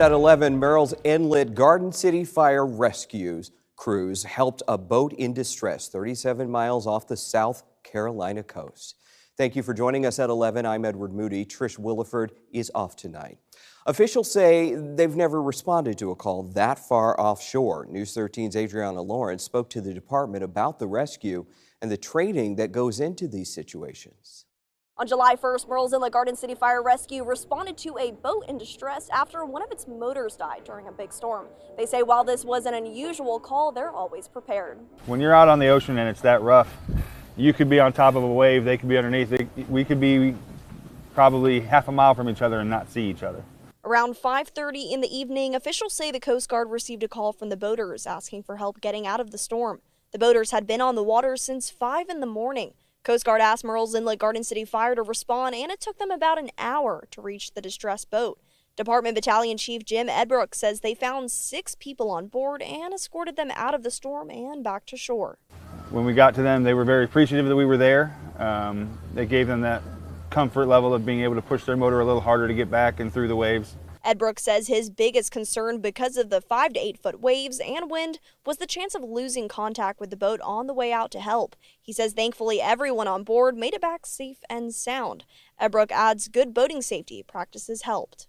At 11, Murrells Inlet-Garden City Fire Rescues crews helped a boat in distress 37 miles off the South Carolina coast. Thank you for joining us at 11. I'm Edward Moody. Trish Williford is off tonight. Officials say they've never responded to a call that far offshore. News 13's Adriana Lawrence spoke to the department about the rescue and the training that goes into these situations. On July 1st, Murrells Inlet-Garden City Fire Rescue responded to a boat in distress after one of its motors died during a big storm. They say while this was an unusual call, they're always prepared. When you're out on the ocean and it's that rough, you could be on top of a wave, they could be underneath. We could be probably half a mile from each other and not see each other. Around 5:30 in the evening, officials say the Coast Guard received a call from the boaters asking for help getting out of the storm. The boaters had been on the water since 5 in the morning. Coast Guard asked Murrells Inlet-Garden City Fire to respond, and it took them about an hour to reach the distressed boat. Department Battalion Chief Jim Edbrook says they found 6 people on board and escorted them out of the storm and back to shore. When we got to them, they were very appreciative that we were there. They gave them that comfort level of being able to push their motor a little harder to get back and through the waves. Edbrook says his biggest concern because of the 5 to 8 foot waves and wind was the chance of losing contact with the boat on the way out to help. He says thankfully everyone on board made it back safe and sound. Edbrook adds good boating safety practices helped.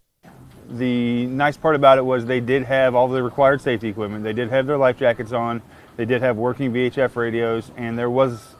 The nice part about it was they did have all the required safety equipment. They did have their life jackets on. They did have working VHF radios, and there was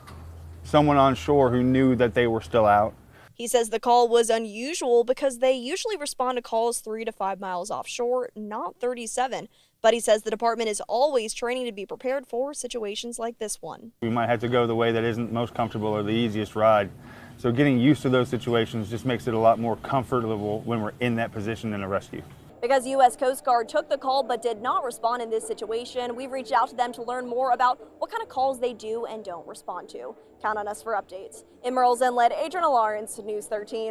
someone on shore who knew that they were still out. He says the call was unusual because they usually respond to calls 3 to 5 miles offshore, not 37. But he says the department is always training to be prepared for situations like this one. We might have to go the way that isn't most comfortable or the easiest ride. So getting used to those situations just makes it a lot more comfortable when we're in that position in a rescue. Because U.S. Coast Guard took the call but did not respond in this situation, we've reached out to them to learn more about what kind of calls they do and don't respond to. Count on us for updates. In Murrells Inlet, Adriana Lawrence, News 13.